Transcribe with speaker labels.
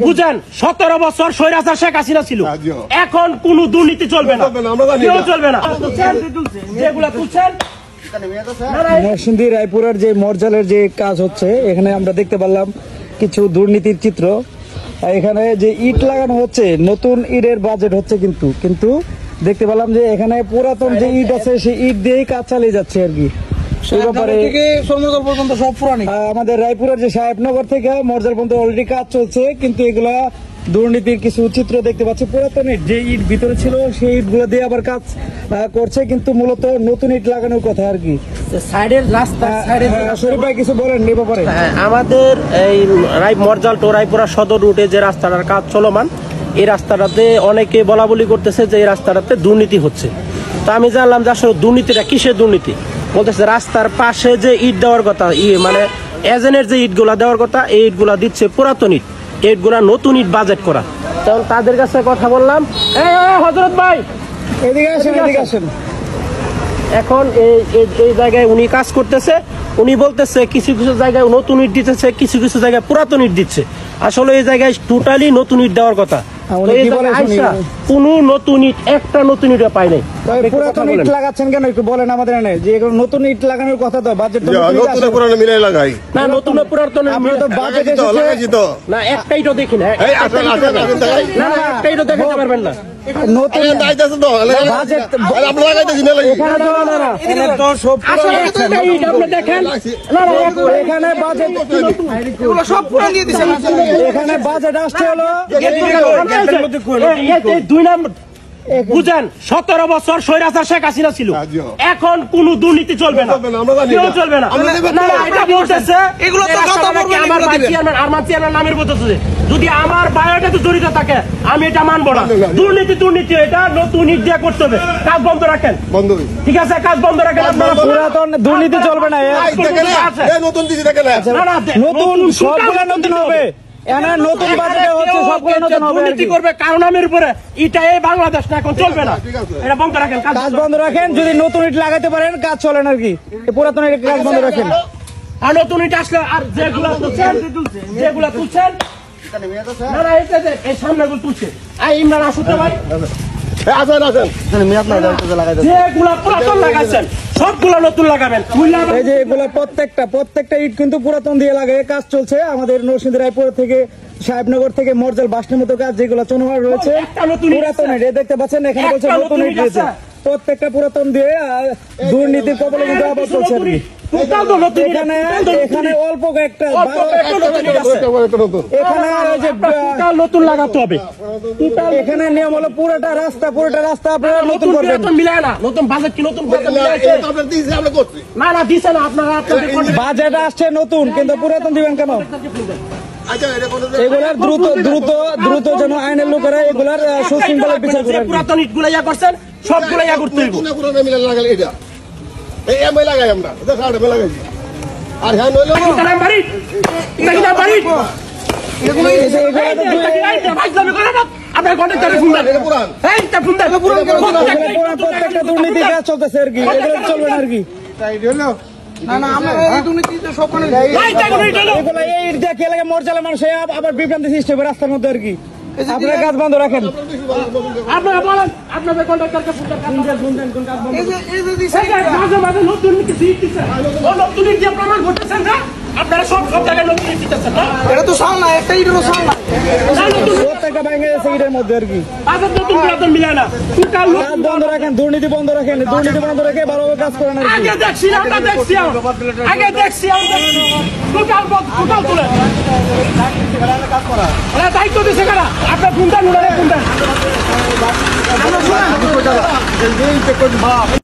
Speaker 1: বুঝেন 17 বছর স্বৈরাচার শেখ হাসিনা ছিল, এখন কোন দুর্নীতি চলবে না, চলবে না।
Speaker 2: নরসিংদী রায়পুরের যে মর্যালের যে কাজ হচ্ছে, এখানে আমরা দেখতে পারলাম কিছু দুর্নীতির চিত্র। এখানে যে ইট লাগানো হচ্ছে, নতুন ইটের বাজেট হচ্ছে, কিন্তু দেখতে পেলাম যে এখানে পুরাতন যে ইট আছে সেই ইট দিয়েই কাজ চালিয়ে যাচ্ছে আর কি। সেই ব্যাপারে পর্যন্ত সব পুরানি আমাদের রায়পুরের যে সাহেবনগর থেকে মর্যাল পর্যন্ত অলরেডি কাজ চলছে, কিন্তু এগুলা দুর্নীতির কিছু চিত্র দেখতে পাচ্ছি। পুরাতন ইট যে ইট ভিতরে ছিল সেই ইট গুলো দিয়ে আবার কাজ করছে, কিন্তু মূলত নতুন ইট লাগানোর কথা আর কি।
Speaker 1: সাইডের রাস্তা
Speaker 2: শরীফ ভাই কিছু বলেন এই ব্যাপারে?
Speaker 1: আমাদের এই মর্যাল টু রায়পুরা সদর রুটে যে রাস্তাটার কাজ চলমান, এই রাস্তাটাতে অনেকে বলা বলি করতেছে যে এই রাস্তাটাতে দুর্নীতি হচ্ছে। তো আমি জানলাম যে আসলে দুর্নীতিটা কিসের দুর্নীতি। বলতেছে রাস্তার পাশে যে ইট দেওয়ার কথা, মানে এজেন্টের যে ইটগুলা দেওয়ার কথা, এই ইটগুলা দিচ্ছে পুরাতন ইট, ইটগুলা নতুন ইট বাজেট করা। তখন তাদের কাছে কথা বললাম, হযরত ভাই
Speaker 2: এদিকে আসেন।
Speaker 1: এখন এই জায়গায় উনি কাজ করতেছে, উনি বলতেছে কিছু কিছু জায়গায় নতুন ইট দিতেছে, কিছু কিছু জায়গায় পুরাতন ইট দিচ্ছে। আসলে এই জায়গায় টোটালি নতুন ইট দেওয়ার কথা, কোন নতুন ইট, একটা নতুন ইট পাই নাই।
Speaker 2: পুরাতন ইট লাগাচ্ছেন কেন একটু বলেন আমাদের? যে নতুন ইট লাগানোর কথা তো বাজেট
Speaker 1: লাগাই না, নতুন পুরাতন না, একটাই তো দেখি না, একটাই তো দেখাতে পারবেন না।
Speaker 2: এখানে বাজেট আসছে হলো
Speaker 1: 2 নম্বর। বুঝেন 17 বছর স্বৈরাচার শেখ হাসিনা ছিল, এখন কোন দুর্নীতি চলবে না, চলবে না। এটা বলতেছে আমার চেয়ারম্যান নামের বলতেছে, যদি আমার বায়োডাটা জড়িত থাকে আমি এটা মানবো না। দুর্নীতি এটা নতুন ইট দিয়ে করতে হবে। কাজ বন্ধ রাখেন, ঠিক আছে? কাজ বন্ধ রাখেন।
Speaker 2: পুরাতন দুর্নীতি চলবে না, নতুন সবগুলো নতুন হবে। নতুন বাজেটে হচ্ছে সবগুলো নতুন হবে,
Speaker 1: দুর্নীতি করবে কারণ নামের উপরে। এটা এই বাংলাদেশ না, এখন চলবে না, এটা বন্ধ রাখেন,
Speaker 2: কাজ বন্ধ রাখেন। যদি নতুন ইট লাগাতে পারেন কাজ চলেন আর কি, পুরাতন ইট কাজ বন্ধ রাখেন।
Speaker 1: আর নতুন ইট আসলে আর যেগুলা তুলছেন না, এই সামনে গুলো তুলছে। ইমরান আসতে ভাই সবগুলো নতুন লাগাবেন।
Speaker 2: এই যে এগুলা প্রত্যেকটা ইট কিন্তু পুরাতন দিয়ে লাগায় কাজ চলছে আমাদের নরসিংদী রায়পুর থেকে সাহেবনগর থেকে মর্যাল বাসনের মতো কাজ যেগুলো চনমার রয়েছে পুরাতন ইট দেখতে পাচ্ছেন। এখানে বলছে নতুন ইট রয়েছে, প্রত্যেকটা পুরাতন দিয়ে দুর্নীতির কবলে কিন্তু আবার চলছে আর কি। এখানে অল্প একটা
Speaker 1: নতুন লাগাতে হবে।
Speaker 2: এখানে নিয়ম হলো পুরোটা রাস্তা আপনারা নতুন করবেন।
Speaker 1: নতুন বাজেট কি নতুন না দিছে না আপনারা,
Speaker 2: বাজেট আসছে নতুন, কিন্তু পুরাতন দিবেন কেন? এগুলার দ্রুত যেন আইনের লোকেরা এগুলার সুশৃঙ্খলার বিচার করে।
Speaker 1: পুরাতন ইট গুলা ইয়া করছেন, সবগুলা ইয়া করতে হইব।
Speaker 2: প্রত্যেকটা দুর্নীতি কাজ চলতেছে আর কি, এগুলো চলবে না আর কি। মর্যালা মানুষ আবার বিভ্রান্তি সৃষ্টি হবে রাস্তার মধ্যে আর কি। আপনারা কাজ বন্ধ রাখেন।
Speaker 1: আপনারা বলেন আপনাদের কন্ট্রাক্টরকে মাঝে নতুন যে প্রমাণ ঘটেছেন না, আপনারা সব জায়গায় নতুন দিতেছেন না। এটা তো সাল না, একটা ইটেরও সাল না,
Speaker 2: প্রত্যেকটা ব্যাংকে আছে ইটের মধ্যে আর কি।
Speaker 1: নতুন পুরাতন মিলে না,
Speaker 2: কাজ বন্ধ রাখেন, দুর্নীতি বন্ধ রাখেন, দুর্নীতি বন্ধ রেখে ভালোভাবে কাজ করেন।
Speaker 1: আগে দেখছি টোটাল তুলে দায়িত্ব দিচ্ছে কারা? আপনার ফোনটা